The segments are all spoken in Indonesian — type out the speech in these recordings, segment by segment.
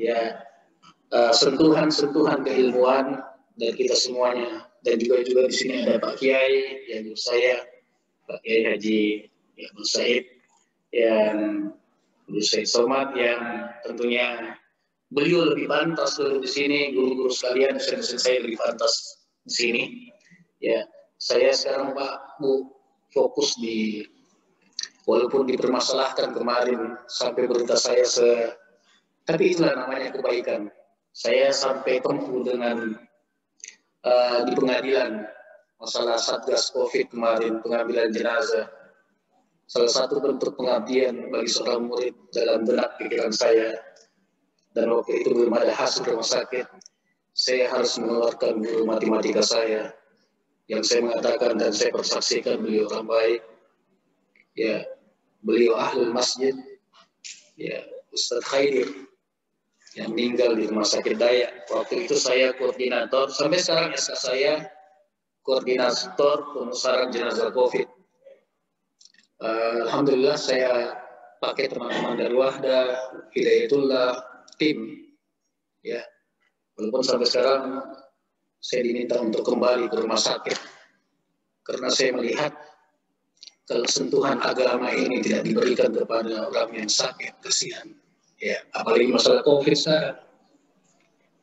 ya sentuhan-sentuhan keilmuan dari kita semuanya. Dan juga di sini ada Pak Kiai, yang saya Pak Kiai Haji Abdul Said, yang Abdul Said Somad, yang tentunya beliau lebih pantas duduk di sini, guru-guru sekalian, dosen-dosen saya lebih pantas di sini. Ya, saya sekarang Pak Bu fokus di, walaupun dipermasalahkan kemarin sampai berita saya tapi itulah namanya kebaikan. Saya sampai tempuh dengan di pengadilan masalah Satgas Covid kemarin, pengambilan jenazah. Salah satu bentuk pengabdian bagi seorang murid dalam benak pikiran saya. Dan waktu itu belum ada hasil rumah sakit, saya harus mengeluarkan guru matematika saya, yang saya mengatakan dan saya persaksikan beliau orang baik. Ya, beliau ahlul masjid, ya Ustadz Khaidir, yang meninggal di rumah sakit Dayak. Waktu itu saya koordinator, sampai sekarang SK saya koordinator pemusaran jenazah COVID. Alhamdulillah saya pakai teman-teman dari Wahda, Hidayatullah, tim, ya. Walaupun sampai sekarang saya diminta untuk kembali ke rumah sakit, karena saya melihat kalau sentuhan agama ini tidak diberikan kepada orang yang sakit, kasihan. Ya, apalagi masalah COVID sekarang.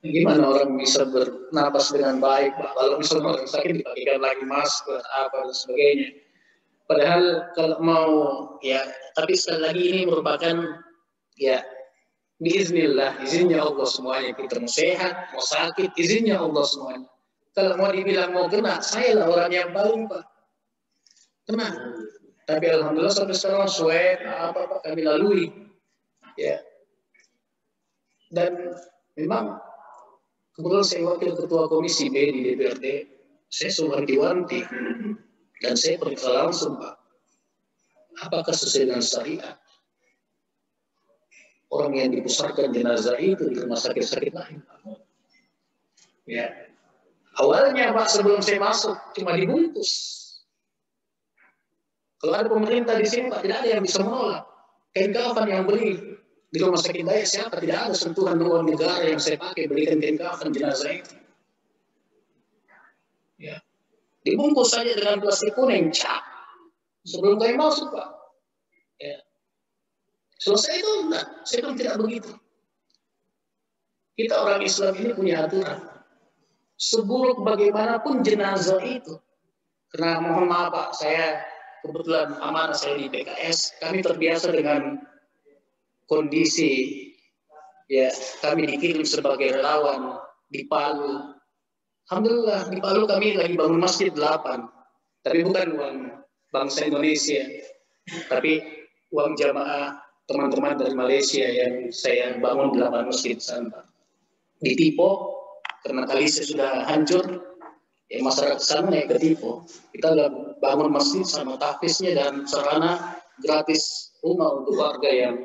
Gimana orang bisa bernapas dengan baik, Pak? Kalau misalnya orang sakit dipakai lagi masker, apa dan sebagainya. Padahal kalau mau, ya, tapi sekali lagi ini merupakan, ya, biiznillah, izinnya Allah semuanya. Kita mau sehat, mau sakit, izinnya Allah semuanya. Kalau mau dibilang mau kena, saya lah orang yang paling, Pak, kena. Tapi alhamdulillah sampai sekarang swab, apa kami lalui, ya. Dan memang kebetulan saya wakil ketua komisi B di DPRD, saya sewanti-wanti dan saya periksa langsung, Pak, apakah sesuai dengan syariat orang yang dipusarkan jenazah itu di rumah sakit-sakit lain, Pak. Ya, awalnya Pak sebelum saya masuk cuma dibungkus. Kalau ada pemerintah di sini Pak, tidak ada yang bisa menolak. Kain kafan yang beli di rumah sakit Dayak siapa? Tidak ada sentuhan uang negara yang saya pakai belikan kain kafan jenazah itu. Ya, dibungkus saja dengan plastik kuning, cap. Sebelum saya masuk, Pak. Ya. Selesai itu enggak, saya kan tidak begitu. Kita orang Islam ini punya aturan. Seburuk bagaimanapun jenazah itu. Karena mohon maaf Pak, saya kebetulan amanah saya di PKS, kami terbiasa dengan kondisi, ya, kami dikirim sebagai relawan di Palu. Alhamdulillah di Palu kami lagi bangun masjid 8, tapi bukan uang bangsa Indonesia, tapi uang jamaah teman-teman dari Malaysia yang saya bangun 8 masjid sana. Di Tipo, karena Kalise sudah hancur, ya masyarakat sana naik ke Tipo. Kita bangun masjid sama tahfiznya dan sarana gratis rumah untuk warga yang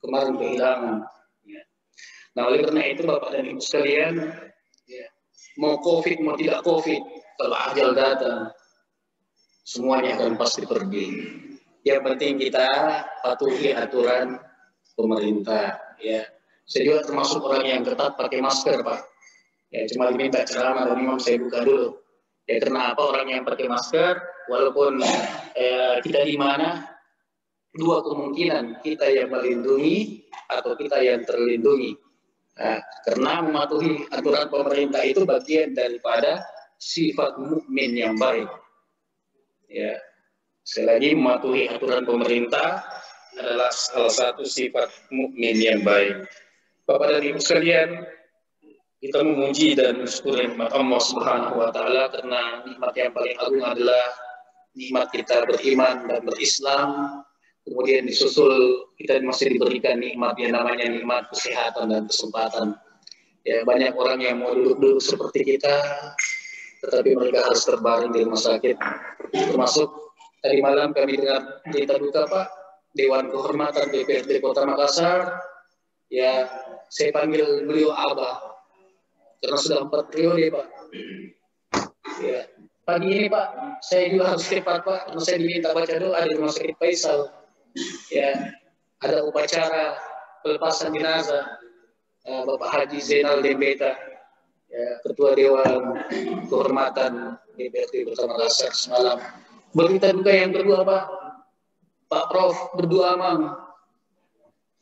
kemarin kehilangan. Ya. Nah oleh karena itu Bapak dan Ibu sekalian, ya, mau COVID mau tidak COVID, kalau ajal datang semuanya akan pasti pergi. Yang penting kita patuhi aturan pemerintah. Ya, saya juga termasuk orang yang ketat pakai masker Pak. Ya cuma diminta ceramah dan imam saya buka dulu. Ya karena apa orang yang pakai masker, walaupun kita di mana, dua kemungkinan, kita yang melindungi atau kita yang terlindungi. Nah, karena mematuhi aturan pemerintah itu bagian daripada sifat mukmin yang baik. Ya, sekali lagi mematuhi aturan pemerintah adalah salah satu sifat mukmin yang baik. Bapak dan Ibu sekalian, kita memuji dan mensyukuri nikmat Allah Subhanahu wa taala karena nikmat yang paling agung adalah nikmat kita beriman dan berislam. Kemudian disusul kita masih diberikan nikmat yang namanya nikmat kesehatan dan kesempatan. Ya, banyak orang yang mau duduk-duduk seperti kita, tetapi mereka harus terbaring di rumah sakit. Termasuk tadi malam kami dengar berita duka Pak, Dewan Kehormatan DPRD Kota Makassar. Ya, saya panggil beliau Abah karena sudah 4 periode Pak. Ya, pagi ini Pak, saya juga harus cepat Pak, karena saya diminta baca doa di rumah sakit Faisal. Ya, ada upacara pelepasan jenazah. Bapak Haji Zainal Dembeta, ya, Ketua Dewan Kehormatan DPRD Kota Makassar semalam. Berita duka yang kedua Pak Prof Berdua Amang,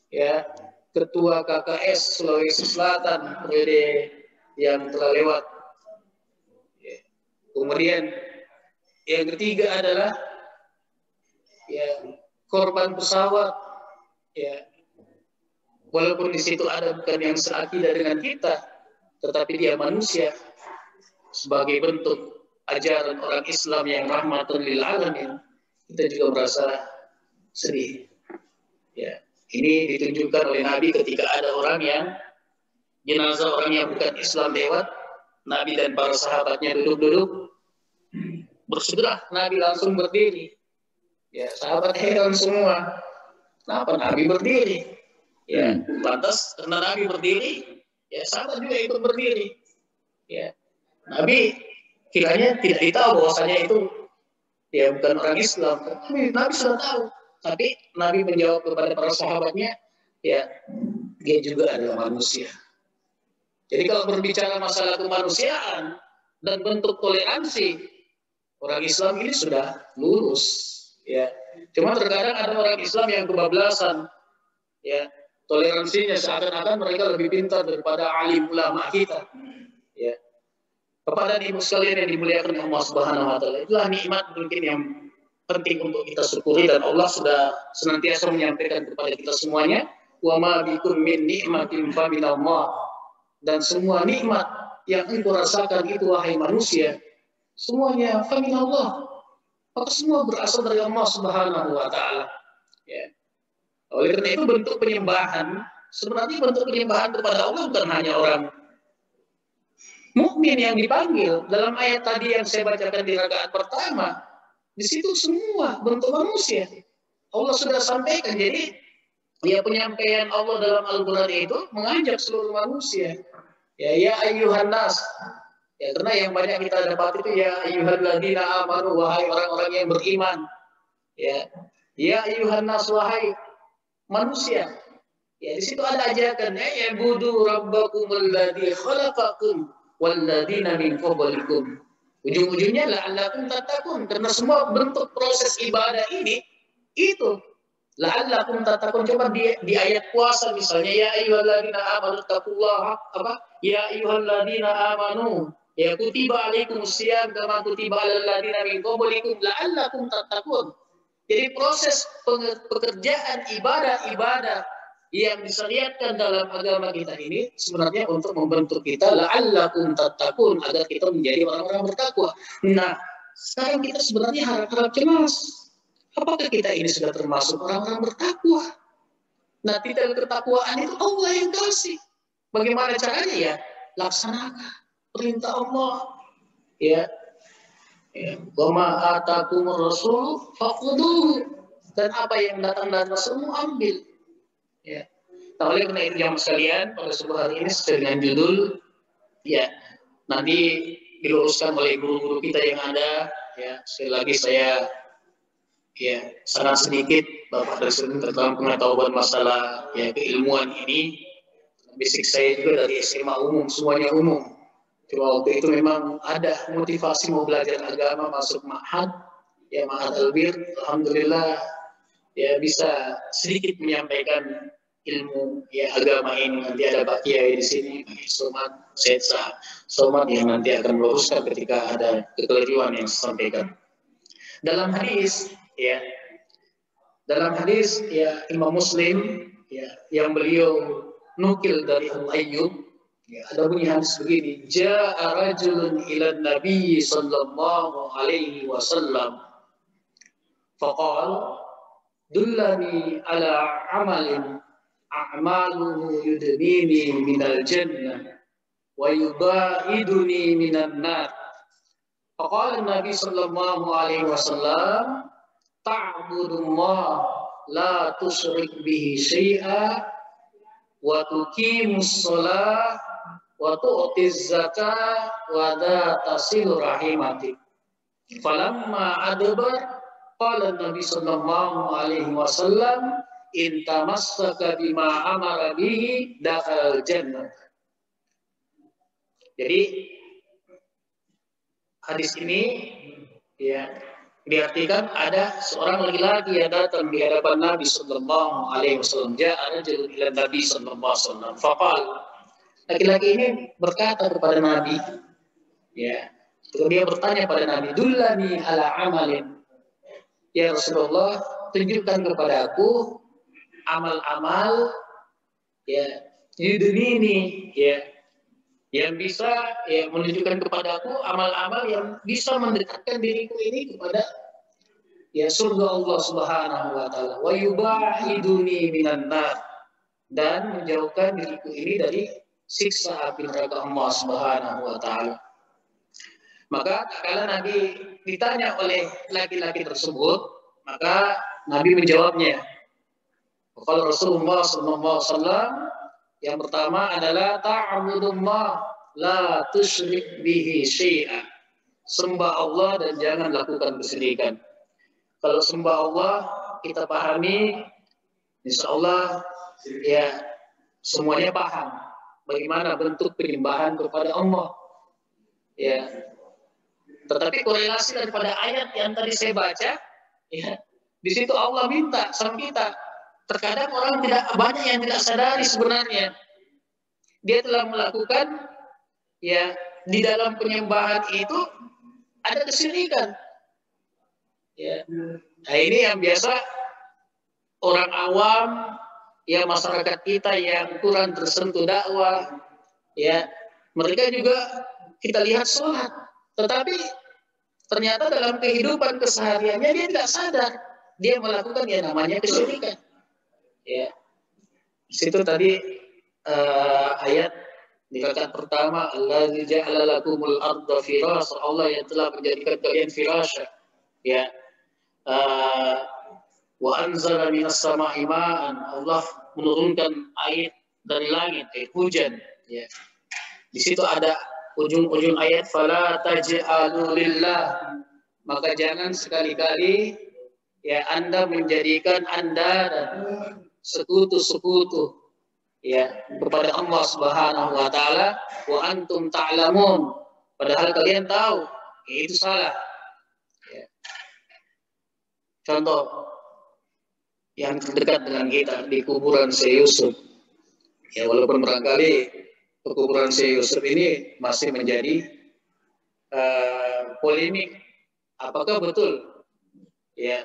ya, Ketua KKS Sulawesi Selatan periode yang telah lewat. Ya. Kemudian yang ketiga adalah ya korban pesawat, ya, walaupun di situ ada bukan yang seakidah dengan kita, tetapi dia manusia sebagai bentuk ajaran orang Islam yang rahmatan lil alamin, kita juga merasa sedih. Ya, ini ditunjukkan oleh Nabi ketika ada orang yang jenazah orang yang bukan Islam lewat, Nabi dan para sahabatnya duduk-duduk, bersegera Nabi langsung berdiri. Ya, sahabat heran semua, kenapa Nabi berdiri? Ya, lantas karena Nabi berdiri, ya sahabat juga ikut berdiri. Ya, Nabi kiranya tidak tahu bahwasanya itu dia bukan orang Islam. Nabi sudah tahu, tapi Nabi menjawab kepada para sahabatnya, ya dia juga adalah manusia. Jadi kalau berbicara masalah kemanusiaan dan bentuk toleransi, orang Islam ini sudah lurus. Ya, cuma terkadang ada orang Islam yang kebablasan. Ya, toleransinya seakan-akan mereka lebih pintar daripada alim ulama kita. Ya. Kepada ibu sekalian yang dimuliakan Allah Subhanahu wa taala, itulah nikmat mungkin yang penting untuk kita syukuri, dan Allah sudah senantiasa menyampaikan kepada kita semuanya, wa ma bikum min ni'matin fa minallah. Dan semua nikmat yang engkau rasakan itu wahai manusia, semuanya fa minallah. Maka semua berasal dari Allah Subhanahu wa taala. Ya. Oleh karena itu bentuk penyembahan, sebenarnya bentuk penyembahan kepada Allah bukan hanya orang mukmin yang dipanggil. Dalam ayat tadi yang saya bacakan di rakaat pertama, di situ semua bentuk manusia. Allah sudah sampaikan. Jadi ya, penyampaian Allah dalam Al-Quran itu mengajak seluruh manusia. Ya ayyuhan nas. Ya, karena yang banyak kita dapat itu ya ayyuhalladzina amanu, wahai orang-orang yang beriman. Ya ayyuhan nas, wahai manusia. Ya, di situ ada ajakan, ya budu rabbakumul ladzi khalaqakum walladzina min qablikum. Ujung-ujungnya la'allakum tattaqun, karena semua bentuk proses ibadah ini itu la'allakum tattaqun. Coba di ayat puasa misalnya, ya ayyuhalladzina amanu taqullaha, ya ayyuhalladzina amanu, ya kutiba alaikumusiyam kama kutiba alal ladzina min qablikum la'allakum tattaqun. Jadi proses pekerjaan ibadah-ibadah yang disyariatkan dalam agama kita ini sebenarnya untuk membentuk kita la'allakum tattaqun, agar kita menjadi orang-orang bertakwa. Nah, sekarang kita sebenarnya harap-harap cemas. Apakah kita ini sudah termasuk orang-orang bertakwa? Nah, titel ketakwaan itu Allah yang kasih. Bagaimana caranya? Ya, laksanakan perintah Allah. Ya. Wa ma atakumur rasul faquduhu, dan apa yang datang dari Rasulmu ambil. Ya. Nah, oleh karena itu jamaah sekalian, pada subuh hari ini sesuai dengan judul, ya nanti diluruskan oleh guru-guru kita yang ada. Ya, sekali lagi saya ya sangat sedikit Bapak Presiden tentang pengetahuan masalah ya keilmuan ini. Basic saya juga dari SMA umum, semuanya umum. Cuma waktu itu memang ada motivasi mau belajar agama, masuk ma'had, ya ma'had Albir. Alhamdulillah ya bisa sedikit menyampaikan ilmu ya agama ini. Nanti ada Pak Kiai di sini, Pak Somad, Syed Somad yang nanti akan meluruskan ketika ada kekeliruan yang disampaikan. Dalam hadis ya Imam Muslim ya yang beliau nukil dari Abu Ayyub, ya, ada bunyi hadis begini, ja'a rajulun ila Nabi sallallahu alaihi wasallam faqala dullani ala amalin a'maluhu yudnini minal jannah wa yubaiduni minan nar. Faqala Nabi sallallahu alaihi wasallam ta'budullah la tusyrik bihi syai'a wa tuqimus shalah wa tu'tiz zakah wa tasil rahimatik. Falamma adbar qala Nabi sallallahu alaihi wasallam in tamassaka bima amara bihi dakhala jannah. Jadi hadis ini ya diartikan ada seorang laki-laki yang datang di hadapan Nabi sallallahu alaihi wasallam. Ja'a rajulun ila Nabi sallallahu alaihi wasallam. Faqal, laki-laki ini berkata kepada Nabi, ya, dia bertanya pada Nabi, dullani ala amalin. Ya Rasulullah, tunjukkan kepada aku amal-amal ya yudnini ya yang bisa ya menunjukkan kepada aku amal-amal yang bisa mendekatkan diriku ini kepada ya surga Allah Subhanahu wa taala, wa yubahiduni minan nar, dan menjauhkan diriku ini dari siksa api neraka Allah Subhanahu wa taala. Maka kala Nabi ditanya oleh laki-laki tersebut, maka Nabi menjawabnya. Kalau Rasulullah SAW yang pertama adalah ta'budullah la tusyrik bihi syai'a. Sembah Allah dan jangan lakukan kesyirikan. Kalau sembah Allah kita pahami, insya Allah ya semuanya paham bagaimana bentuk penyembahan kepada Allah. Ya. Tetapi korelasi daripada ayat yang tadi saya baca, ya, di situ Allah minta sama kita. Terkadang orang tidak banyak yang tidak sadari sebenarnya dia telah melakukan ya di dalam penyembahan itu ada kesyirikan. Ya. Nah ini yang biasa orang awam, ya masyarakat kita yang kurang tersentuh dakwah, ya mereka juga kita lihat sholat. Tetapi ternyata dalam kehidupan kesehariannya dia tidak sadar dia melakukan yang namanya kesyirikan. Ya, di situ tadi ayat di rakaat pertama, Allazi ja'ala lakumul arda firasha, Allah yang telah menjadikan kalian firasha. Ya, wa anzala minas sama'i ma'an, Allah menurunkan air dari langit, hujan. Ya, di situ ada ujung-ujung ayat fala taj'alu lillah, maka jangan sekali-kali ya Anda menjadikan Anda dan sekutu-sekutu ya kepada Allah Subhanahu wa taala wa antum ta'lamun, padahal kalian tahu itu salah. Ya. Contoh yang terdekat dengan kita di kuburan Syekh Yusuf. Ya walaupun barangkali kuburan Syekh Yusuf ini masih menjadi polemik, apakah betul ya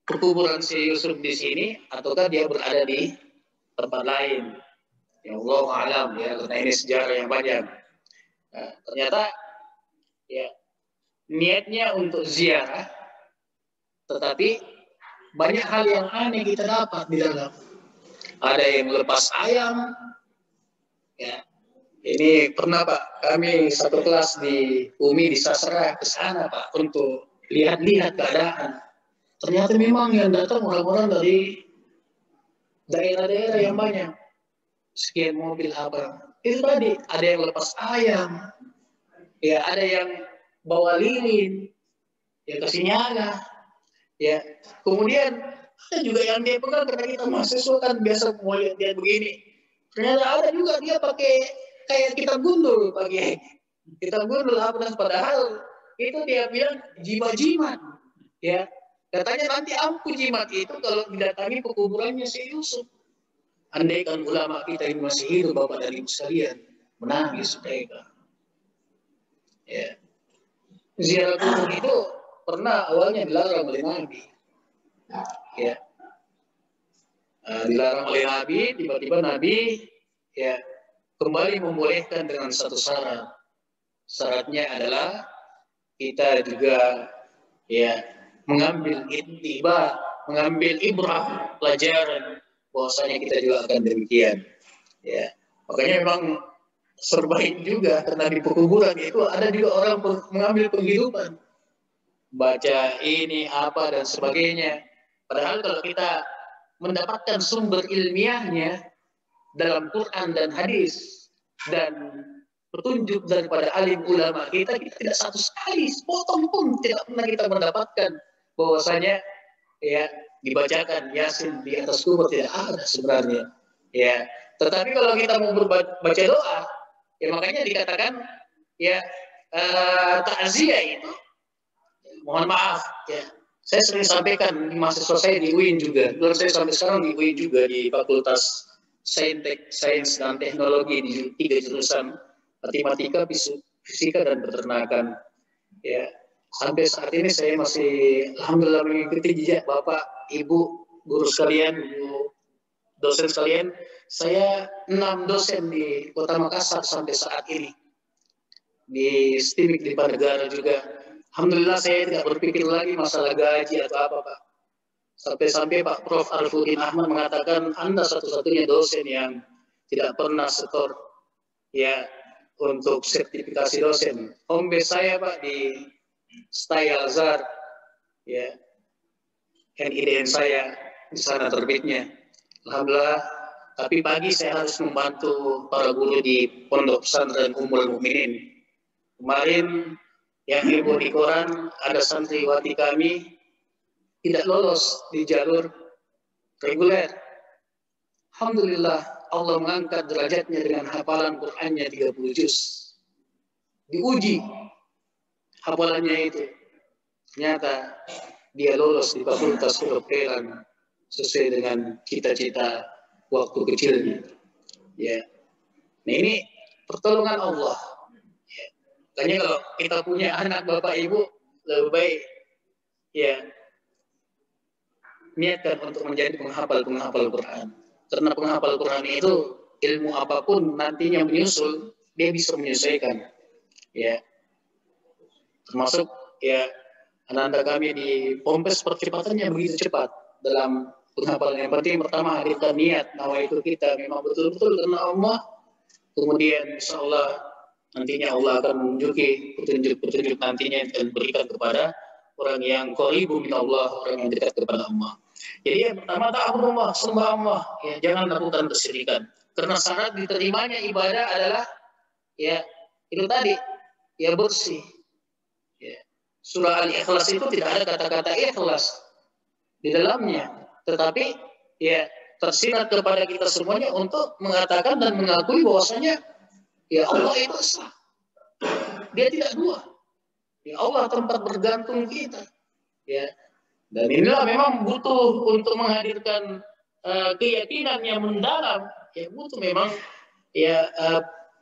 kuburan Syekh Yusuf di sini ataukah dia berada di tempat lain? Ya Allah alam ya, karena ini sejarah yang panjang. Nah, ternyata ya niatnya untuk ziarah, tetapi banyak hal yang aneh kita dapat di dalam. Ada yang melepas ayam, ya. Ini pernah Pak, kami satu kelas di UMI di Sasra ke sana Pak untuk lihat-lihat keadaan. Ternyata memang yang datang orang-orang dari daerah-daerah yang banyak. Sekian mobil apa? Itu tadi ada yang lepas ayam, ya ada yang bawa lilin, ya kasih nyala, ya. Kemudian ada juga yang dia pegang, karena kita mahasiswa kan biasa mau lihat dia begini. Ternyata ada juga dia pakai kayak kitab gundul, pakai kitab gundul apa, padahal itu dia bilang jimat-jimat, ya. Katanya nanti ampuh jimat itu kalau didatangi ke kuburannya Syekh Yusuf. Andaikan ulama kita yang masih hidup Bapak dan Ibu sekalian, menangis mereka. Ya. Ziarah kubur itu pernah awalnya dilarang oleh Nabi. Ya. Dilarang oleh Nabi, tiba-tiba Nabi ya kembali membolehkan dengan satu syarat. Syaratnya adalah kita juga ya mengambil ittiba, mengambil ibrah, pelajaran bahwasanya kita juga akan demikian. Ya. Makanya memang serbaik juga karena di pekuburan itu ada juga orang mengambil penghidupan. Baca ini apa dan sebagainya. Padahal kalau kita mendapatkan sumber ilmiahnya dalam Quran dan hadis dan petunjuk daripada alim ulama kita tidak satu sekali sepotong pun tidak pernah kita mendapatkan bahwasanya ya dibacakan Yasin di atas kubur, tidak ada sebenarnya. Ya, tetapi kalau kita mau baca doa, ya makanya dikatakan ya takziah itu, mohon maaf ya. Saya sering sampaikan di mahasiswa saya di UIN juga. Dulu saya sampai sekarang di UIN juga di Fakultas Sains dan Teknologi di 3 jurusan matematika, fisika dan peternakan. Ya, sampai saat ini saya masih alhamdulillah mengikuti jejak Bapak, Ibu, guru sekalian, dosen sekalian. Saya 6 dosen di Kota Makassar sampai saat ini. Di STIMIK di Panegara juga. Alhamdulillah saya tidak berpikir lagi masalah gaji atau apa, Pak. Sampai-sampai Pak Prof. Arifudin Ahmad mengatakan Anda satu-satunya dosen yang tidak pernah setor ya untuk sertifikasi dosen. Home base saya Pak di Stai Al-Azhar, ya, NIDN saya di sana terbitnya. Alhamdulillah. Tapi pagi saya harus membantu para guru di Pondok Pesantren Ummul Mukminin. Kemarin yang heboh di koran, ada santriwati kami tidak lolos di jalur reguler. Alhamdulillah Allah mengangkat derajatnya dengan hafalan Qur'annya 30 juz. Diuji hafalannya itu. Ternyata dia lolos di Fakultas Kedokteran sesuai dengan cita-cita waktu kecilnya. Ya. Nah ini pertolongan Allah. Makanya kalau kita punya anak Bapak Ibu, lebih baik ya niatkan untuk menjadi penghafal Quran. Karena penghafal Quran itu ilmu apapun nantinya menyusul, dia bisa menyesuaikan. Ya. Termasuk ya anak-anak kami di Pompes percepatannya begitu cepat dalam penghafalan. Yang penting pertama hadirkan niat, nawaitu kita memang betul-betul karena Allah. Kemudian insya Allah nantinya Allah akan menunjuki petunjuk-petunjuk nantinya yang akan berikan kepada orang yang qaribu min Allah, orang yang dekat kepada Allah. Jadi yang pertama ta'budullah, sembah Allah, ya, jangan lakukan kesyirikan. Karena syarat diterimanya ibadah adalah ya itu tadi, ya bersih. Ya. Surah Al-Ikhlas itu tidak ada kata-kata ikhlas di dalamnya, tetapi ya tersirat kepada kita semuanya untuk mengatakan dan mengakui bahwasanya ya Allah itu esa. Dia tidak dua. Ya Allah tempat bergantung kita. Ya. Dan inilah memang butuh untuk menghadirkan keyakinan yang mendalam. Ya butuh memang ya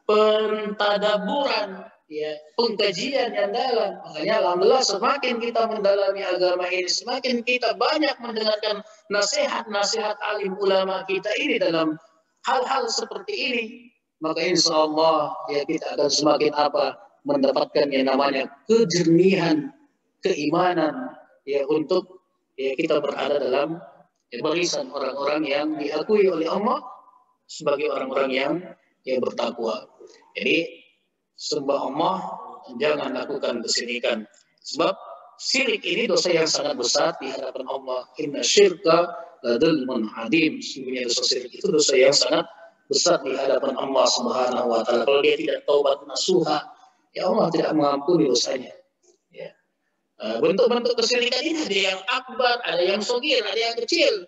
pentadaburan, ya pengkajian yang dalam. Makanya alhamdulillah semakin kita mendalami agama ini, semakin kita banyak mendengarkan nasihat-nasihat alim ulama kita ini dalam hal-hal seperti ini. Maka insya Allah ya kita akan semakin mendapatkan yang namanya kejernihan keimanan ya untuk ya kita berada dalam ya, barisan orang-orang yang diakui oleh Allah sebagai orang-orang yang bertakwa. Jadi sembah Allah, jangan lakukan kesyirikan. Sebab syirik ini dosa yang sangat besar di hadapan Allah. Inna syirka ladulmun adim. Sesungguhnya dosa syirik itu dosa yang sangat besar di hadapan Allah Subhanahu wa taala. Kalau dia tidak taubat nasuha, ya Allah tidak mengampuni dosanya. Ya. Bentuk-bentuk kesyirikan ini ada yang akbar, ada yang sogir, ada yang kecil.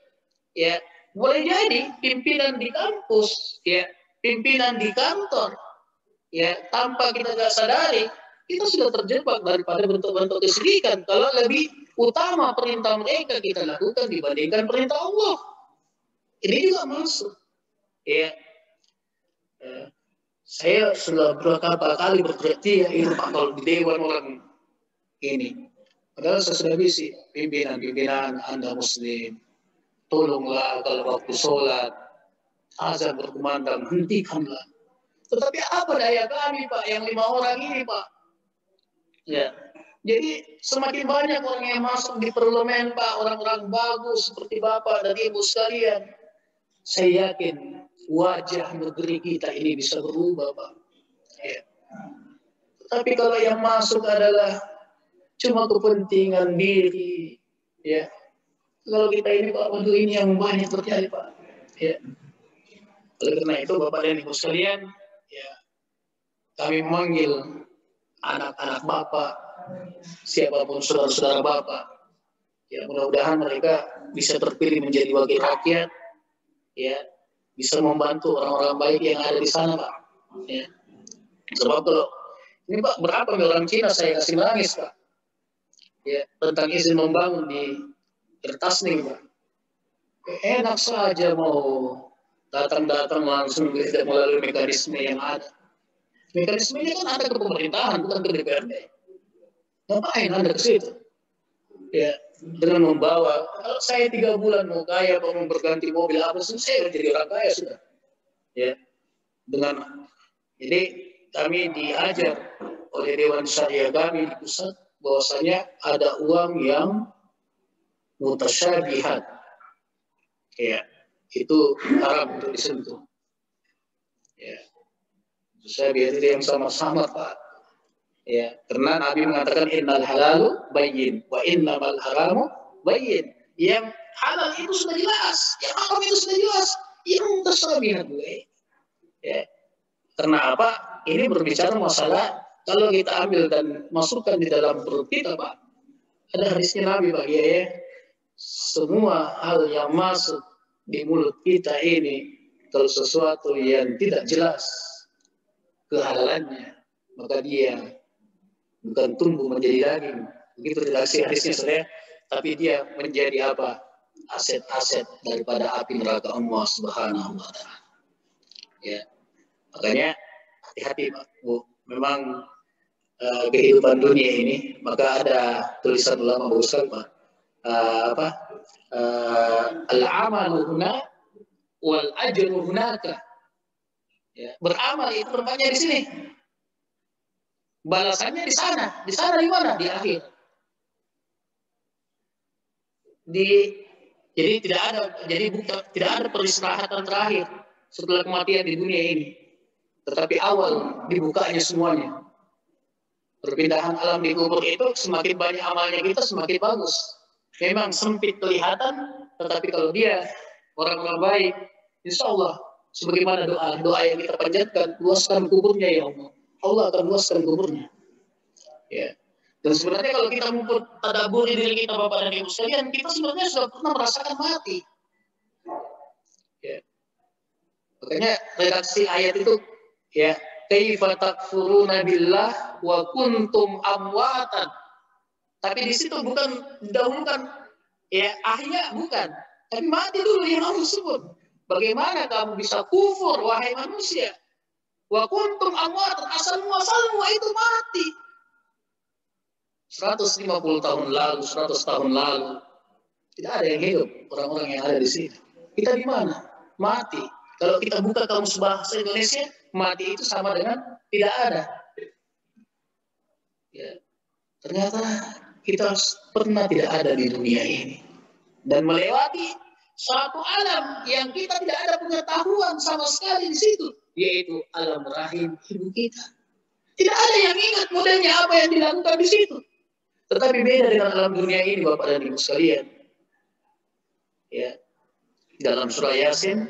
Ya, boleh jadi pimpinan di kampus, ya, pimpinan di kantor, ya, tanpa kita tidak sadari, kita sudah terjebak daripada bentuk-bentuk kesyirikan. Kalau lebih utama perintah mereka kita lakukan dibandingkan perintah Allah, ini juga masuk. Ya. Saya sudah berapa kali berteriak itu Pak kalau di dewan orang ini. Padahal saya sudah bisi pimpinan Anda Muslim, tolonglah kalau waktu sholat azan berkumandang hentikanlah. Tetapi apa daya kami Pak yang 5 orang ini Pak? Ya. Jadi semakin banyak orang yang masuk di parlemen Pak, orang-orang bagus seperti Bapak dan Ibu sekalian. Saya yakin wajah negeri kita ini bisa berubah, Pak. Ya. Tapi kalau yang masuk adalah cuma kepentingan diri, ya. Kalau kita ini Pak, waduh ini yang banyak terjadi, Pak. Ya. Oleh karena itu, Bapak dan Ibu sekalian, ya, kami memanggil anak-anak Bapak, siapapun saudara-saudara Bapak, Ya, mudah-mudahan mereka bisa terpilih menjadi wakil rakyat, ya, bisa membantu orang-orang baik yang ada di sana, Pak. Ya. Sebab kalau ini Pak, berapa nih orang Cina saya kasih nangis, Pak, ya, tentang izin membangun di kertas nih, Pak. Enak saja mau datang-datang langsung tidak melalui mekanisme yang ada. Mekanismenya kan ada ke pemerintahan, bukan ke DPRD. Ngapain Anda ke situ? Ya, dengan membawa, kalau saya 3 bulan mau kaya, mau berganti mobil apa sih, saya jadi orang kaya sudah. Ya, dengan jadi kami diajar oleh Dewan Syariah kami di pusat bahwasanya ada uang yang mutasyabihat, ya, itu haram untuk disentuh. Ya, mutasyabihat itu yang sama-sama, Pak. Ya, karena Nabi mengatakan innal halalu bayyin wa innamal haramu bayyin. Yang halal itu sudah jelas, yang haram itu sudah jelas. Yang mutasyabihat gue. Ya. Karena apa? Ini berbicara masalah kalau kita ambil dan masukkan di dalam perut kita, Pak. Ada hadisnya Nabi, Pak, ya. Semua hal yang masuk di mulut kita ini, kalau sesuatu yang tidak jelas kehalalannya, maka dia bukan tumbuh menjadi daging. Begitu redaksi hadisnya, saudara. Tapi dia menjadi apa? Aset-aset daripada api neraka Allah Subhanahu wa Ta'ala. Ya. Makanya hati-hati, Pak, Bu. Memang kehidupan dunia ini, maka ada tulisan ulama bagus sekali, Pak. Al-amalu huna wal ajru hunaka. Ya, beramal itu rupanya di sini. Balasannya di sana. Di sana di mana? Di akhir. Jadi tidak ada peristirahatan terakhir setelah kematian di dunia ini. Tetapi awal dibukanya semuanya. Perpindahan alam di kubur itu semakin banyak amalnya kita semakin bagus. Memang sempit kelihatan, tetapi kalau dia orang-orang baik, insya Allah sebagaimana doa yang kita panjatkan, luaskan kuburnya ya Allah. Allah akan luaskan kuburnya. Ya. Dan sebenarnya kalau kita tadaburi diri kita, Bapak dan Ibu sekalian, kita sebenarnya sudah pernah merasakan mati. Ya. Makanya redaksi ayat itu, ya, kaifa takfuruna billah wa kuntum amwatan. Tapi di situ bukan dahulukan, ya, akhirnya bukan. Tapi mati dulu yang Allah sebut. Bagaimana kamu bisa kufur, wahai manusia? Wa kuntum amwatan, asalmu itu mati. 150 tahun lalu, 100 tahun lalu, tidak ada yang hidup, orang-orang yang ada di sini. Kita di mana? Mati. Kalau kita buka kamus bahasa Indonesia, mati itu sama dengan tidak ada. Ya. Ternyata kita pernah tidak ada di dunia ini. Dan melewati satu alam yang kita tidak ada pengetahuan sama sekali di situ, yaitu alam rahim ibu kita. Tidak ada yang ingat modelnya apa yang dilakukan di situ. Tetapi beda dengan alam dunia ini, Bapak dan Ibu sekalian. Ya. Dalam surah Yasin,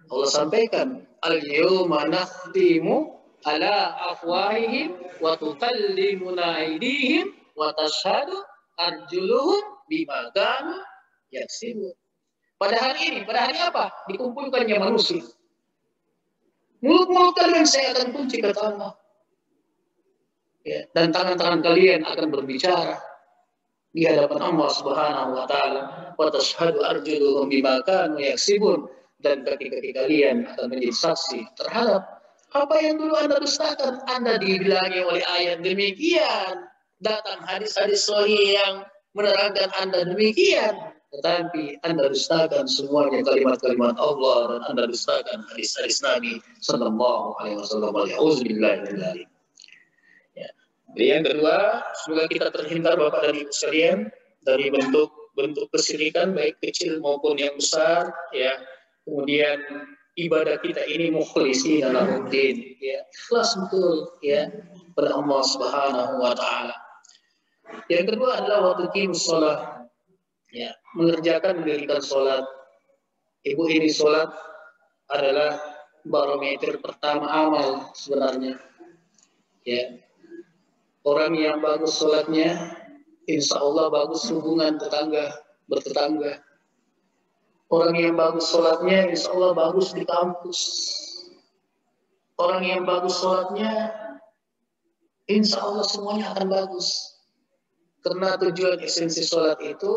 Allah sampaikan, al-yawma nakhtimu ala afwahihim wa tukallimuna aydihim wa tashhadu arjuluhum bima kanu yaksibun. Pada hari apa? Dikumpulkannya manusia. Mulut-mulut kalian saya akan kunci, kata Allah. Ya, dan tangan-tangan kalian akan berbicara di hadapan Allah Subhanahu wa Ta'ala. Wa tashhadu arjuluhum bima kanu yaksibun, dan kaki-kaki kalian akan menjadi saksi terhadap apa yang dulu Anda dustakan. Anda dibilangi oleh ayat demikian, datang hadis-hadis sahih yang menerangkan Anda demikian, tetapi Anda dustakan semuanya kalimat-kalimat Allah, dan Anda dustakan hadis-hadis Nabi sallallahu alaihi wasallam. Auzubillahi min dzalik. Yang kedua, semoga kita terhindar, Bapak dan Ibu sekalian, dari bentuk kesyirikan baik kecil maupun yang besar, ya. Kemudian ibadah kita ini mukhlisin lahuddin, ya, ikhlas betul, ya, pada Allah Subhanahu wa Ta'ala. Yang kedua adalah waktu qimus shalah, ya, mendirikan sholat. Ibu, ini sholat adalah barometer pertama amal sebenarnya, ya. Orang yang bagus sholatnya, insya Allah bagus hubungan tetangga bertetangga. Orang yang bagus sholatnya, insya Allah bagus di kampus. Orang yang bagus sholatnya, insya Allah semuanya akan bagus. Karena tujuan esensi sholat itu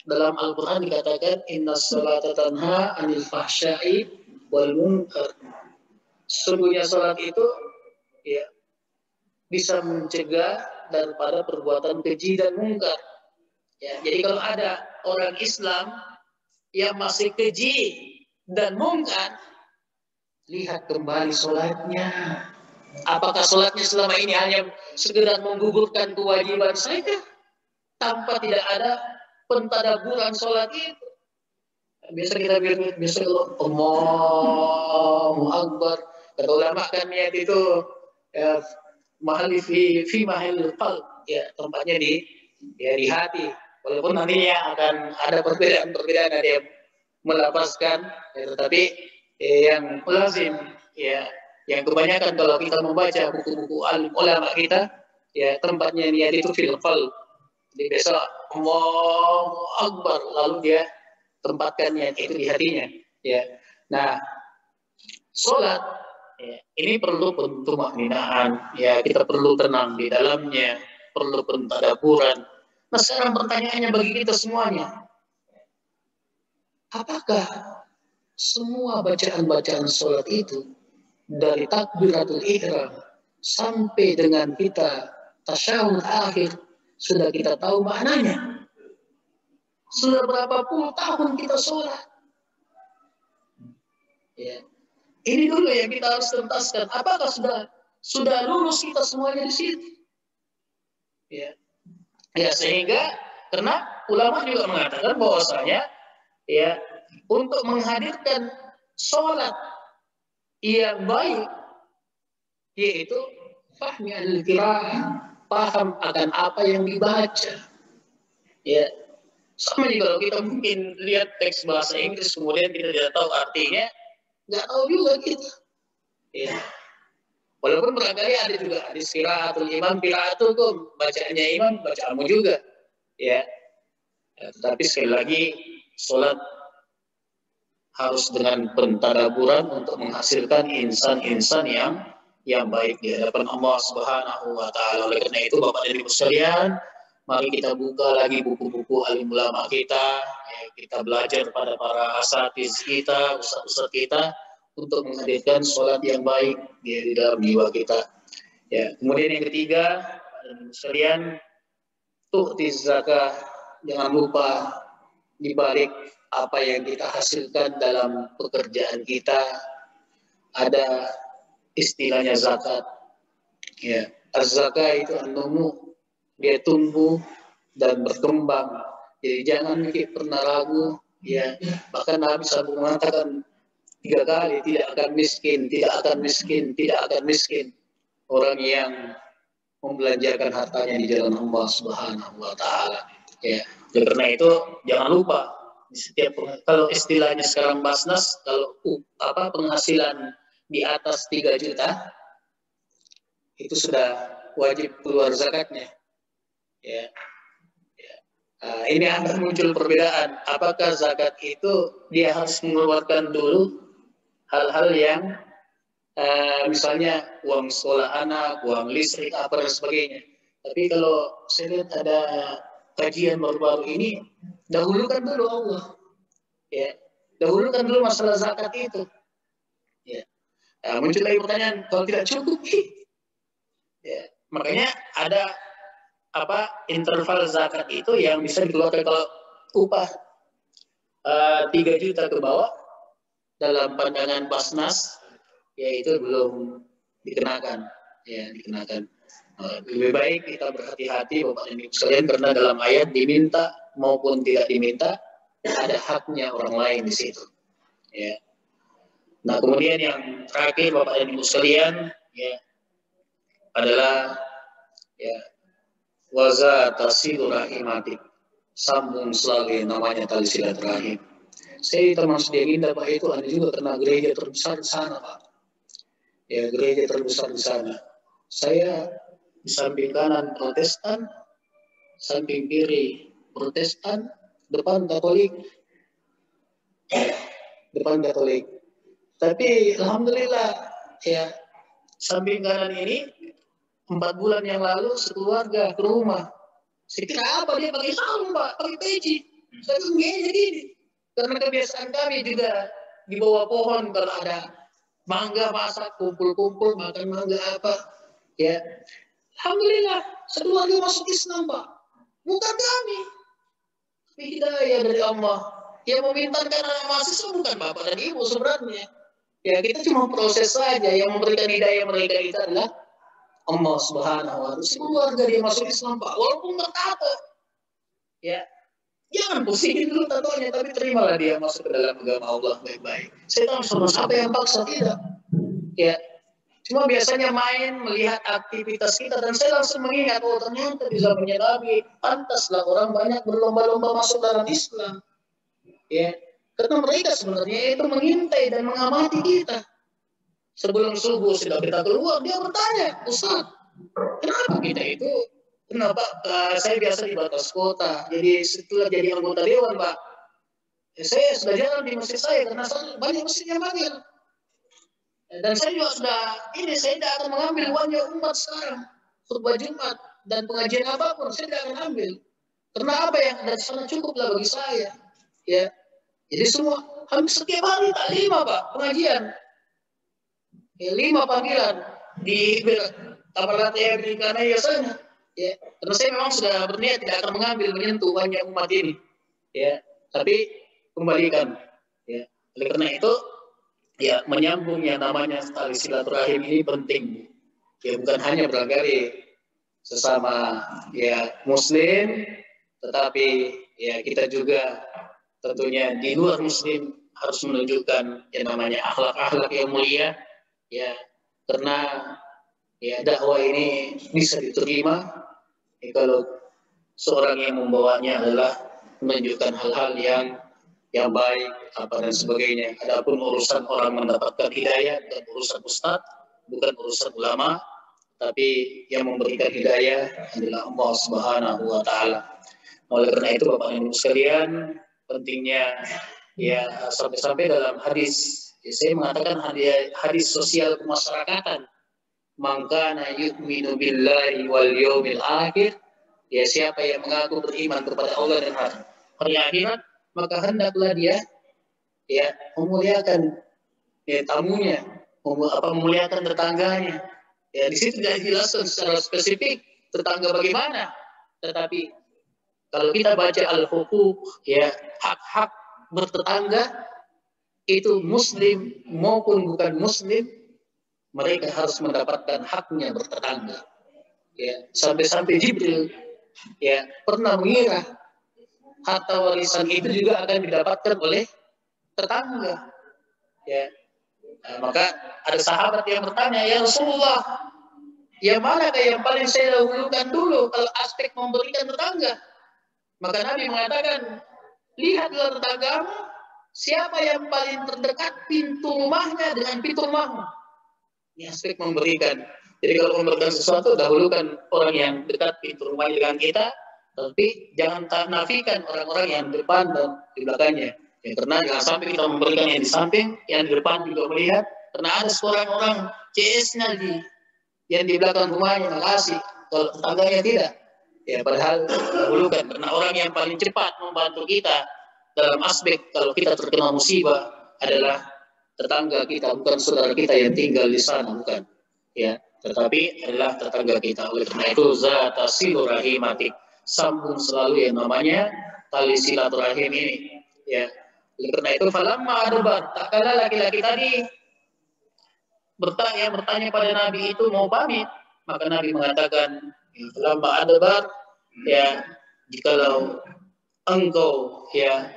dalam Al-Quran dikatakan inna sholata tanha anil fahsyai wal munkar. Sesungguhnya sholat itu ya bisa mencegah daripada perbuatan keji dan mungkar. Ya, jadi kalau ada orang Islam yang masih keji dan mungkar, lihat kembali sholatnya. Apakah sholatnya selama ini hanya sekedar menggugurkan kewajiban saja tanpa tidak ada pentadaburan sholat itu? Biasa kita biasa Allahu Akbar. Kata ulama kan niat itu ya, mahal fi mahal qalb, ya tempatnya di hati. Walaupun nantinya akan ada perbedaan-perbedaan, ada yang melapaskan, ya, tetapi yang lazim, ya, yang kebanyakan kalau kita membaca buku-buku ulama kita, ya tempatnya niat itu fil qalb. Jadi besok Allahu Akbar, lalu dia tempatkan niat itu di hatinya. Ya, nah sholat ya, ini perlu pentumakninaan, ya kita perlu tenang di dalamnya, perlu pentadaburan. Nah sekarang pertanyaannya bagi kita semuanya, apakah semua bacaan-bacaan sholat itu dari takbiratul ihram sampai dengan kita tasyahud akhir sudah kita tahu maknanya? Sudah berapa puluh tahun kita sholat. Ya. Ini dulu yang kita harus tuntaskan. Apakah sudah lulus kita semuanya di situ? Ya. Ya, sehingga karena ulama juga mengatakan bahwasanya ya untuk menghadirkan sholat yang baik yaitu fahmi al-qiraah, paham akan apa yang dibaca. Ya. Sama juga kalau kita mungkin lihat teks bahasa Inggris kemudian kita tidak tahu artinya, nggak tahu juga kita. Ya. Walaupun barangkali ada juga hadis qiraatul imam, qiraatul kok bacaannya imam, bacaanmu juga. Ya. Ya, tetapi sekali lagi sholat harus dengan pentadaburan untuk menghasilkan insan-insan yang baik di hadapan Allah Subhanahu wa taala. Oleh karena itu Bapak dan Ibu sekalian, mari kita buka lagi buku-buku alim ulama kita, ya, kita belajar pada para asatiz kita, ustaz-ustaz kita untuk menghadirkan sholat yang baik di dalam jiwa kita. Ya, kemudian yang ketiga, Bapak dan Ibu sekalian, tu'tiz zakah, jangan lupa dibalik apa yang kita hasilkan dalam pekerjaan kita ada istilahnya zakat. Ya, az-zakah itu an-numu, dia tumbuh dan berkembang. Jadi jangan pernah ragu, ya. Bahkan Nabi SAW mengatakan 3 kali, tidak akan miskin, tidak akan miskin, tidak akan miskin orang yang membelanjakan hartanya di jalan Allah Subhanahu wa taala. Ya, karena itu jangan lupa di setiap, kalau istilahnya sekarang Basnas, kalau penghasilan di atas 3 juta itu sudah wajib keluar zakatnya. Ya. Ini akan muncul perbedaan. Apakah zakat itu dia harus mengeluarkan dulu hal-hal yang misalnya uang sekolah anak, uang listrik, apa dan sebagainya. Tapi kalau saya lihat ada kajian baru-baru ini, dahulukan dulu Allah. Ya, dahulukan dulu masalah zakat itu. Ya. Muncul lagi pertanyaan, kalau tidak cukup, ya, makanya ada interval zakat itu yang bisa dikeluarkan kalau upah 3 juta ke bawah dalam pandangan Basnas, yaitu belum dikenakan. Ya, dikenakan. Lebih baik kita berhati-hati Bapak dan Ibu sekalian, karena dalam ayat diminta maupun tidak diminta ada haknya orang lain di situ. Ya. Nah, kemudian yang terakhir Bapak dan Ibu sekalian, ya, adalah ya waza tasilu rahimatik, sambung selalu namanya tali silaturahim. Saya termasuk yang indah Pak, itu ada juga karena gereja terbesar di sana Pak. Ya, gereja terbesar di sana. Saya di samping kanan Protestan, samping kiri Protestan, depan Katolik. Tapi alhamdulillah ya, samping kanan ini 4 bulan yang lalu sekeluarga ke rumah. Saya kira apa dia pakai sarung, Pak, pakai peci. Saya kira gini. Karena kebiasaan kami juga di bawah pohon kalau ada mangga masak, kumpul-kumpul makan mangga apa. Ya, alhamdulillah sekeluarga masuk Islam, Pak. Bukan kami, tapi hidayah dari Allah. Yang memintakan anak mahasiswa bukan bapak dan ibu sebenarnya. Ya, kita cuma proses saja. Yang memberikan hidayah mereka itu adalah Allah Subhanahu wa Ta'ala. Keluarga dia masuk Islam, Pak, walaupun bertato. Ya, jangan pusingin dulu tatonya, tapi terimalah dia masuk ke dalam agama Allah baik-baik. Saya tahu sama siapa yang paksa, tidak. Ya, cuma biasanya main melihat aktivitas kita dan saya langsung mengingat, oh ternyata di zamannya Nabi pantaslah orang banyak berlomba-lomba masuk dalam Islam. Ya, karena mereka sebenarnya itu mengintai dan mengamati kita. Sebelum subuh sudah kita keluar, dia bertanya, Ustaz, kenapa kita itu? Kenapa? Saya biasa di batas kota, jadi setelah jadi anggota dewan, Pak, saya sudah jalan di masjid saya karena banyak masjid yang panggil. Dan saya juga sudah saya tidak akan mengambil uangnya umat sekarang, khutbah Jumat dan pengajian apapun saya tidak akan ambil. Karena apa yang ada di sana cukuplah bagi saya. Ya, jadi semua hampir setiap hari tak 5, Pak, pengajian. Ya, 5 panggilan di kamar latihan karena biasanya. Ya, karena saya memang sudah berniat tidak akan menyentuh banyak umat ini. Ya, tapi kembalikan. Ya, oleh karena itu, ya menyambung yang namanya tali silaturahim ini penting. Ya, bukan hanya beragari sesama ya Muslim, tetapi ya kita juga tentunya di luar Muslim harus menunjukkan yang namanya akhlak-akhlak yang mulia. Ya, karena ya dakwah ini bisa diterima kalau seorang yang membawanya adalah menunjukkan hal-hal yang baik apa dan sebagainya. Adapun urusan orang mendapatkan hidayah bukan urusan ustadz, bukan urusan ulama, tapi yang memberikan hidayah adalah Allah Subhanahu wa Ta'ala. Oleh karena itu Bapak Ibu sekalian, pentingnya ya sampai-sampai dalam hadis saya mengatakan hadis sosial kemasyarakatan, maka na yu'minu billahi wal yawmil akhir, ya siapa yang mengaku beriman kepada Allah dan hari akhirat, maka hendaklah dia ya memuliakan ya tamunya, memuliakan tetangganya. Ya di situ tidak dijelaskan secara spesifik tetangga bagaimana, tetapi kalau kita baca al-huquq ya hak-hak bertetangga itu Muslim maupun bukan Muslim, mereka harus mendapatkan haknya bertetangga. Ya, sampai-sampai Jibril ya pernah mengira harta warisan itu juga akan didapatkan oleh tetangga. Ya, maka ada sahabat yang bertanya, ya Rasulullah, yang mana yang paling saya dahulukan dulu kalau aspek memberikan tetangga? Maka Nabi mengatakan, lihatlah tetanggamu, siapa yang paling terdekat pintu rumahnya dengan pintu rumahmu. Ini aspek memberikan. Jadi kalau memberikan sesuatu, dahulukan orang yang dekat pintu rumahnya dengan kita, tapi jangan nafikan orang-orang yang di depan dan di belakangnya. Ya, karena jangan sampai kita memberikan yang di samping, yang di depan juga melihat. Karena ada seorang orang CS-nya yang di belakang rumahnya makasih, kalau tetangganya tidak. Ya padahal dahulukan, karena orang yang paling cepat membantu kita dalam aspek kalau kita terkena musibah adalah tetangga kita, bukan saudara kita yang tinggal di sana, bukan. Ya, tetapi adalah tetangga kita. Oleh karena itu zata silaturahim, sambung selalu yang namanya tali silaturahim ini. Ya, oleh karena itu falamma adbar, tak kala laki-laki tadi bertanya pada Nabi itu mau pamit, maka Nabi mengatakan, falamma adbar, ya jikalau engkau ya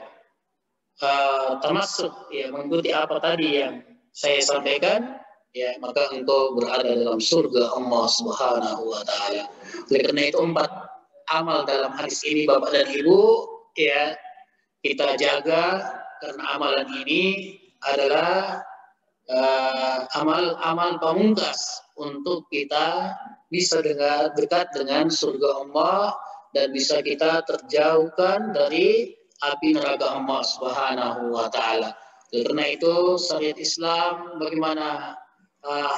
termasuk ya mengikuti apa tadi yang saya sampaikan, ya maka engkau berada dalam surga Allah Subhanahu wa Ta'ala. Oleh karena itu 4 amal dalam hadis ini Bapak dan Ibu ya kita jaga, karena amalan ini adalah amal-amal pamungkas untuk kita bisa dekat dengan surga Allah dan bisa kita terjauhkan dari api neraka Allah Subhanahu wa taala. Karena itu syariat Islam bagaimana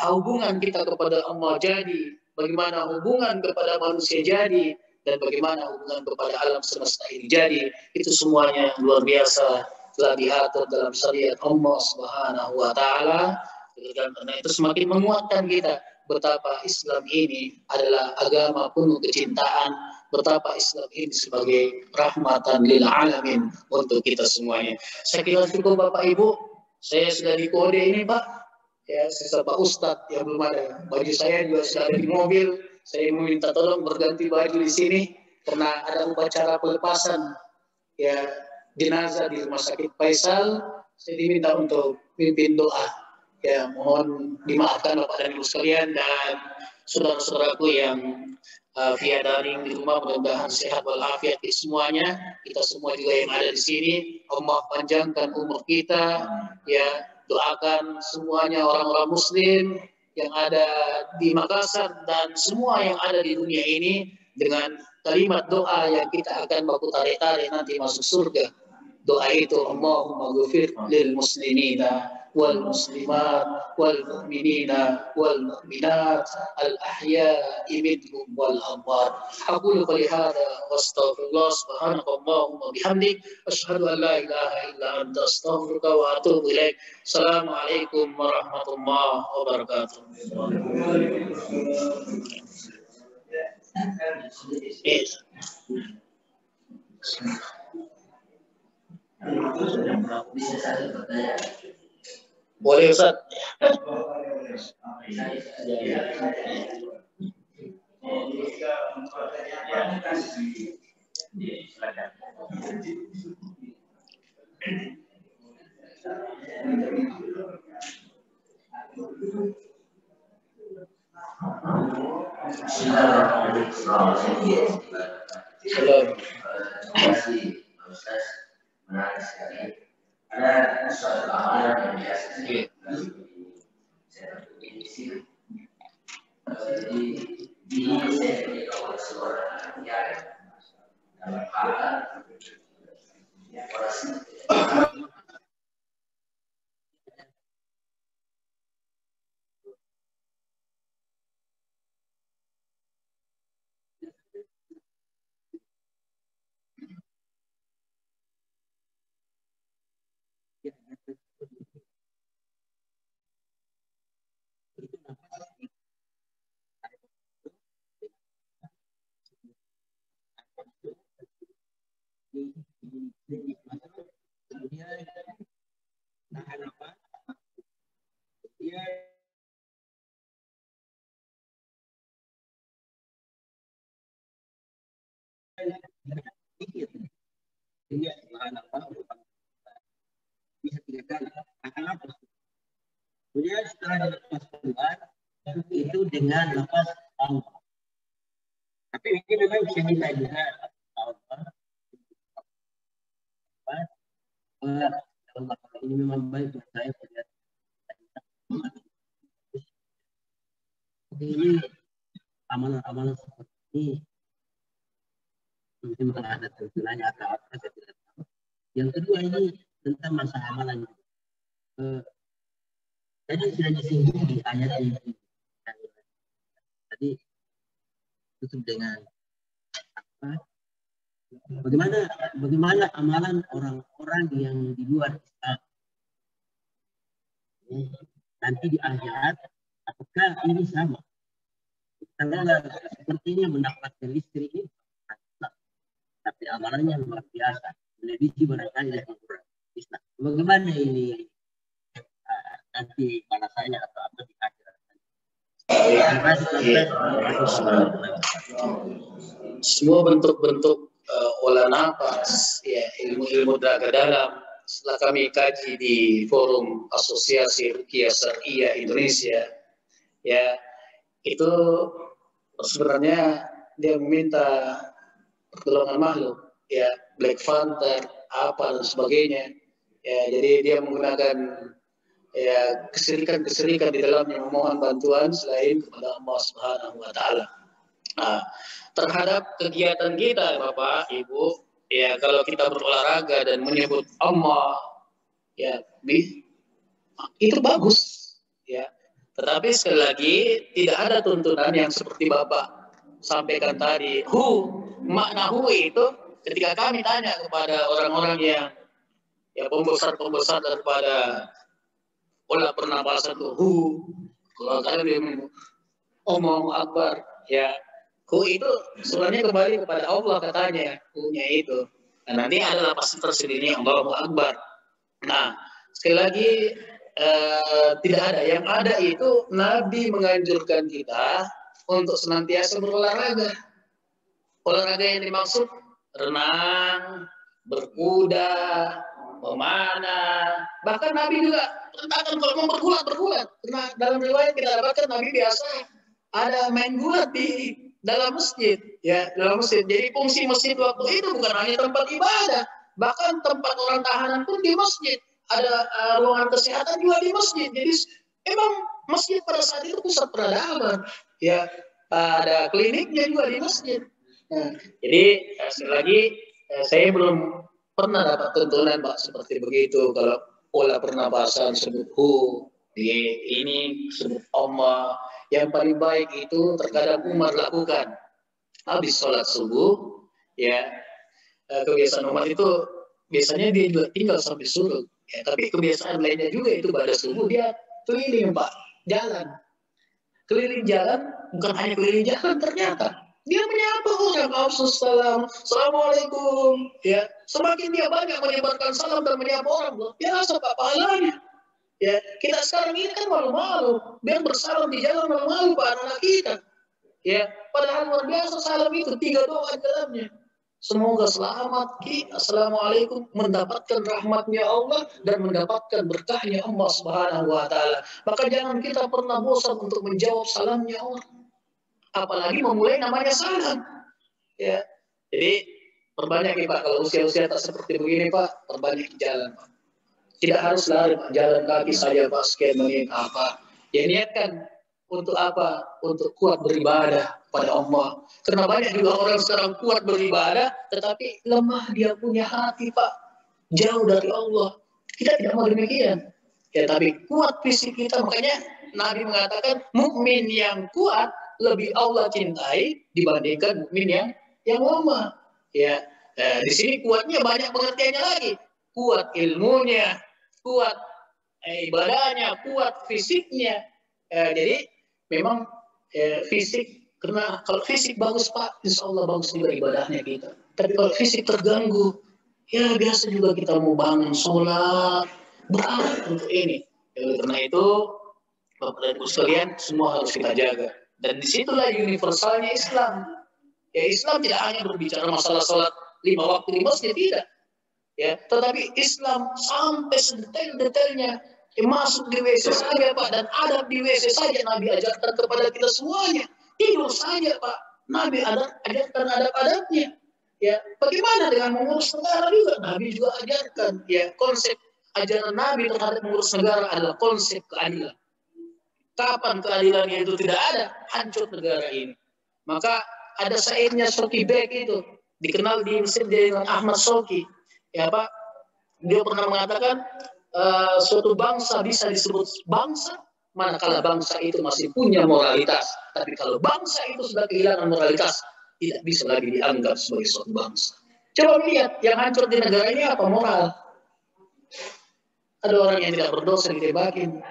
hubungan kita kepada Allah jadi, bagaimana hubungan kepada manusia jadi, dan bagaimana hubungan kepada alam semesta ini jadi, itu semuanya luar biasa telah diatur dalam syariat Allah Subhanahu wa taala. Dan karena itu semakin menguatkan kita betapa Islam ini adalah agama penuh kecintaan, betapa Islam ini sebagai rahmatan lil alamin untuk kita semuanya. Saya kira cukup Bapak Ibu, saya sudah di kode ini Pak. Ya, saya Pak Ustadz yang belum ada. Baju saya juga sudah ada di mobil. Saya meminta tolong berganti baju di sini karena ada upacara pelepasan ya jenazah di Rumah Sakit Faisal. Saya diminta untuk pimpin doa. Ya, mohon dimaafkan Bapak dan Ibu sekalian dan saudara-saudaraku yang via daring di rumah, mudah-mudahan sehat walafiat di semuanya. Kita semua juga yang ada di sini, Allah panjangkan umur kita. Ya, doakan semuanya orang-orang Muslim yang ada di Makassar dan semua yang ada di dunia ini dengan kalimat doa yang kita akan baku tarik-tarik nanti masuk surga. Doa itu Allahumma ghfir lil muslimina wal muslimat wal mu'minina wal mu'minat al ahya'i minhum wal amwat. Aqulu qali hadza wa astaghfirullah subhanakallahumma bihamdik asyhadu an la ilaha illa anta astaghfiruka wa atubu ilaik. Assalamualaikum warahmatullahi wabarakatuh. Boleh Ustaz? Menarik sekali. Ada suatu amalan yang biasa saya di sini. Jadi ini saya beri oleh seorang yang dalam hal bisa 3 kali. Akan apa? Kemudian setelah dilepas keluar itu dengan lepas Allah. Tapi ini memang bisa minta juga Allah. Allah ini memang baik buat saya. Ini amalan-amalan seperti ini mungkin ada tentunya atau apa saya tidak tahu. Yang kedua ini tentang masa amalan. Tadi sudah disinggung di ayat ini. Tadi tutup dengan apa? Bagaimana amalan orang-orang yang di luar Islam. Nanti di akhirat apakah ini sama? Kalau sepertinya mendapatkan istri ini, tapi amalannya luar biasa, melebihi barangkali dari Al-Quran. Bagaimana ini nanti balasannya atau apa di akhirat? Semua bentuk-bentuk olah nafas, ya, ilmu-ilmu tenaga dalam. Setelah kami kaji di forum Asosiasi Ruqyah Syar'iyyah Indonesia, ya, itu sebenarnya dia meminta pertolongan makhluk, ya, Black Panther, apa dan sebagainya. Ya, jadi dia menggunakan ya kesirikan di dalamnya memohon bantuan selain kepada Allah Subhanahu wa taala. Nah, terhadap kegiatan kita, Bapak, Ibu, ya kalau kita berolahraga dan menyebut Allah, ya, itu bagus, ya. Tetapi sekali lagi tidak ada tuntunan yang seperti Bapak sampaikan tadi. Makna itu ketika kami tanya kepada orang-orang yang ya pembesar daripada pola pernapasan itu, kalau kalian dia Allahu Akbar, ya, itu sebenarnya kembali kepada Allah katanya, nya itu. Nah, nanti adalah pasti tersendiri Allahu Akbar. Nah, sekali lagi tidak ada. Yang ada itu Nabi menganjurkan kita untuk senantiasa berolahraga. Olahraga yang dimaksud renang, berkuda, memanah. Bahkan Nabi juga perintahkan kalau mau bergulat. Karena dalam riwayat kita dapatkan Nabi biasa ada main gulat di dalam masjid, ya, dalam masjid. Jadi fungsi masjid waktu itu bukan hanya tempat ibadah, bahkan tempat orang tahanan pun di masjid. Ada ruangan kesehatan juga di masjid. Jadi emang masjid pada saat itu pusat peradaban, ya, ada kliniknya juga di masjid. Nah, jadi sekali lagi saya belum pernah dapat tuntunan Pak seperti begitu. Kalau pola pernapasan sebut di ini sebut Allah. Yang paling baik itu terkadang Umar lakukan habis sholat subuh, ya, kebiasaan Umar itu biasanya dia juga tinggal sampai surut, ya, tapi kebiasaan lainnya juga itu pada subuh dia keliling Pak, keliling jalan, bukan hanya keliling jalan, ternyata dia menyapa orang, Assalamualaikum, ya, semakin dia banyak menyebarkan salam dan menyapa orang, biasa Pak pahalanya. Ya, kita sekarang ini kan malu-malu, biar bersalam di jalan malu-malu Pak anak kita. Ya, padahal luar biasa salam itu 3 doa di dalamnya. Semoga selamat assalamualaikum, mendapatkan rahmatnya Allah dan mendapatkan berkahnya Allah Subhanahu wa taala. Maka jangan kita pernah bosan untuk menjawab salamnya Allah. Apalagi memulai namanya salam. Ya. Jadi perbanyak Pak, kalau usia-usia tak seperti begini Pak, perbanyak jalan Pak. Tidak harus lari Pak, jalan kaki saja Pak, sekian menit apa. Ya niatkan untuk apa? Untuk kuat beribadah pada Allah. Karena banyak juga orang sekarang kuat beribadah, tetapi lemah dia punya hati Pak. Jauh dari Allah. Kita tidak mau demikian. Ya tapi kuat fisik kita, makanya Nabi mengatakan mukmin yang kuat lebih Allah cintai dibandingkan mukmin yang lemah. Ya, di sini kuatnya banyak pengertiannya lagi. Kuat ilmunya, kuat ibadahnya, kuat fisiknya. Jadi memang fisik, karena kalau fisik bagus Pak, insya Allah bagus juga ibadahnya kita. Tapi kalau fisik terganggu, ya biasa juga kita mau bangun sholat, berat untuk ini. Karena itu, Bapak dan Ibu sekalian, semua harus kita jaga. Dan disitulah universalnya Islam. Ya Islam tidak hanya berbicara masalah sholat 5 waktu di masjid, tidak. Ya, tetapi Islam sampai sedetail-detailnya masuk di WC saja Pak, dan adab di WC saja Nabi ajarkan kepada kita semuanya. Tidur saja Pak, Nabi ajarkan adab-adabnya. Ya, bagaimana dengan mengurus negara juga Nabi juga ajarkan. Ya, konsep ajaran Nabi terhadap mengurus negara adalah konsep keadilan. Kapan keadilannya itu tidak ada, hancur negara ini. Maka ada syairnya Shawki Bek itu, dikenal di Mesir dengan Ahmad Shawki. Ya Pak, dia pernah mengatakan suatu bangsa bisa disebut bangsa manakala bangsa itu masih punya moralitas. Tapi kalau bangsa itu sudah kehilangan moralitas, tidak bisa lagi dianggap sebagai suatu bangsa. Coba lihat yang hancur di negara ini apa? Moral. Ada orang yang tidak berdosa ditembakin.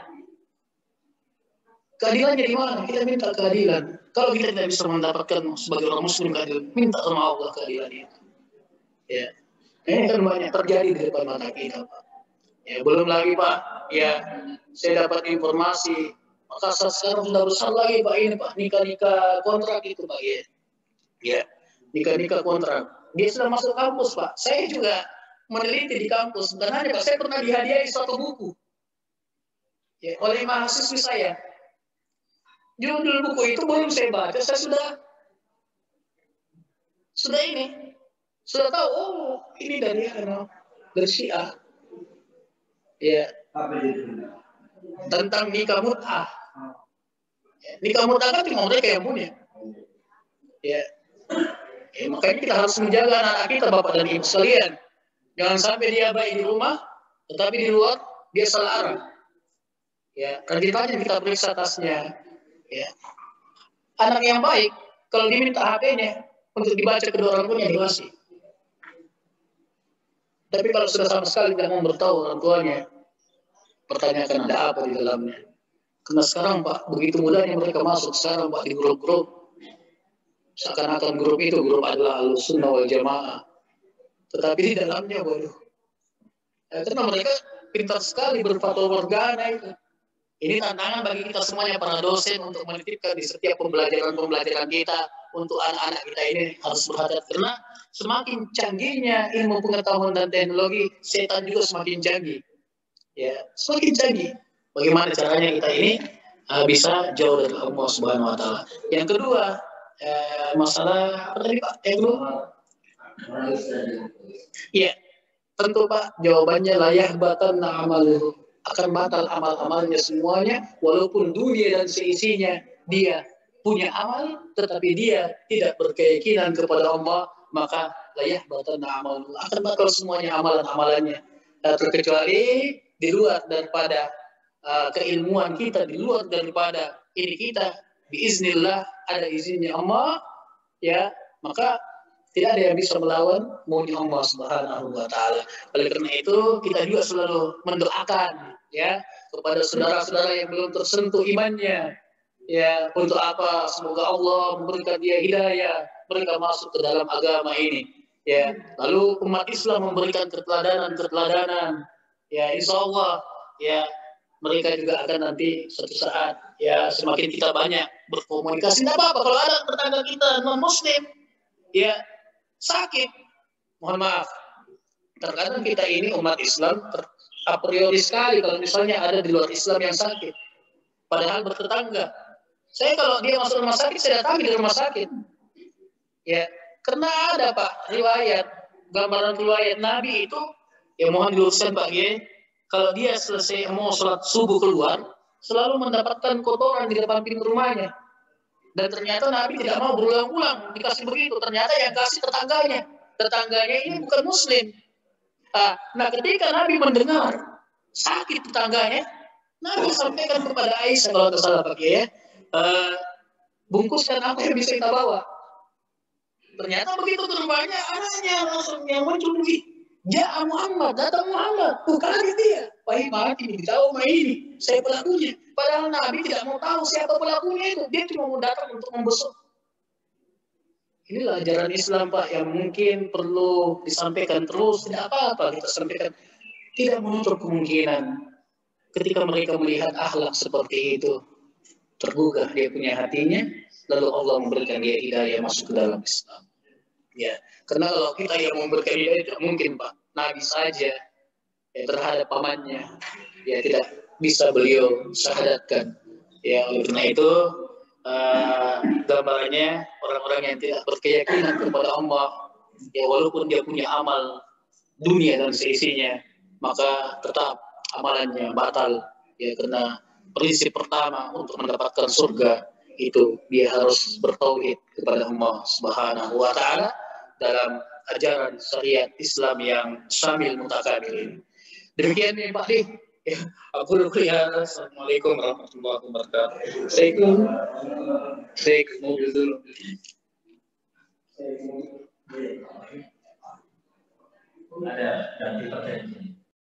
Keadilannya di mana? Kita minta keadilan. Kalau kita tidak bisa mendapatkan sebagai orang Muslim keadilan, minta sama Allah keadilan itu. Ya. Ini kan banyak terjadi di depan mata kita, Pak. Ya, belum lagi, Pak. Ya, saya dapat informasi Makassar sekarang sudah besar lagi, Pak. Ini, Pak, nikah-nikah kontrak itu, Pak. Ya, ya, nikah-nikah kontrak. Dia sudah masuk kampus, Pak. Saya juga meneliti di kampus. Bukan hanya, Pak, saya pernah dihadiahi suatu buku ya, oleh mahasiswi saya. Judul buku itu belum saya baca, saya sudah ini. Sudah tahu, oh ini dari Syiah. Ya. Tentang nikah mut'ah. Nikah mut'ah kan cuma mereka yang punya. Ya. Makanya kita harus menjaga anak kita, Bapak dan Ibu sekalian. Jangan sampai dia baik di rumah, tetapi di luar dia salah arah. Ya, rajin-rajin kita periksa tasnya. Ya. Anak yang baik, kalau diminta HP-nya untuk dibaca kedua orang tuanya dikasih. Tapi kalau sudah sama sekali tidak mau bertahu orang tuanya, pertanyakan ada apa di dalamnya. Karena sekarang Pak, begitu mudahnya mereka masuk sekarang Pak di grup-grup. Seakan-akan grup itu grup adalah Ahlussunnah wal Jamaah. Tetapi di dalamnya bodoh. Karena mereka pintar sekali berfatwa morgana itu. Ini tantangan bagi kita semuanya para dosen untuk menitipkan di setiap pembelajaran kita untuk anak-anak kita ini harus berhati-hati karena semakin canggihnya ilmu pengetahuan dan teknologi, setan juga semakin canggih. Ya, semakin canggih. Bagaimana caranya kita ini bisa jauh dari Allah Subhanahu wa taala. Yang kedua, masalah apa tadi Pak? Yang kedua? Iya. Tentu Pak, jawabannya layak batal amaluhu. Akan batal amal-amalnya semuanya, walaupun dunia dan seisinya dia punya amal, tetapi dia tidak berkeyakinan kepada Allah, maka layak batal amaluhu. Akan batal semuanya amalan-amalannya. Terkecuali di luar daripada keilmuan kita, di luar daripada ini kita, biiznillah ada izinnya Allah, ya maka tidak ada yang bisa melawan maunya Allah Subhanahu wa taala. Oleh karena itu kita juga selalu mendoakan ya kepada saudara-saudara yang belum tersentuh imannya. Ya, untuk apa? Semoga Allah memberikan dia hidayah, mereka masuk ke dalam agama ini. Ya, lalu umat Islam memberikan keteladanan. Ya, insya Allah ya mereka juga akan nanti suatu saat ya semakin kita banyak berkomunikasi. Tidak apa-apa kalau ada tetangga kita non Muslim ya sakit, mohon maaf. Terkadang kita ini umat Islam a priori sekali kalau misalnya ada di luar Islam yang sakit, padahal bertetangga. Saya kalau dia masuk rumah sakit, saya datangi di rumah sakit. Ya, karena ada Pak riwayat, gambaran riwayat Nabi itu, ya mohon diluruskan Pak G. Kalau dia selesai mau sholat subuh keluar, selalu mendapatkan kotoran di depan pintu rumahnya. Dan ternyata Nabi tidak mau berulang-ulang dikasih begitu. Ternyata yang kasih tetangganya. Tetangganya ini bukan Muslim. Nah, ketika Nabi mendengar sakit tetangganya, Nabi sampaikan kepada Aisyah kalau tidak salah pakai ya, bungkuskan apa yang bisa kita bawa. Ternyata begitu ke rumahnya, anaknya langsung yang muncul ya Muhammad, datang Muhammad. Kaget dia. Baik mati, tahu ini, saya pelakunya. Padahal Nabi tidak mau tahu siapa pelakunya itu. Dia cuma mau datang untuk membesuk. Inilah ajaran Islam Pak yang mungkin perlu disampaikan terus. Tidak apa-apa kita sampaikan. Tidak menutup kemungkinan ketika mereka melihat akhlak seperti itu, tergugah dia punya hatinya, lalu Allah memberikan dia hidayah masuk ke dalam Islam. Ya, karena kalau kita yang memberikan hidayah tidak mungkin Pak. Nabi saja ya, terhadap pamannya, ya tidak bisa beliau syahadatkan. Ya, oleh karena itu gambarannya orang-orang yang tidak berkeyakinan kepada Allah, ya walaupun dia punya amal dunia dan seisinya, maka tetap amalannya batal. Ya, karena prinsip pertama untuk mendapatkan surga itu dia harus bertauhid kepada Allah Subhanahu wa taala dalam ajaran syariat Islam yang syamil mutakamil. Demikian ya Pak Di. Ya, aku dulu. Assalamualaikum warahmatullahi wabarakatuh. Saya ke mobil dulu. Ada ganti pakai.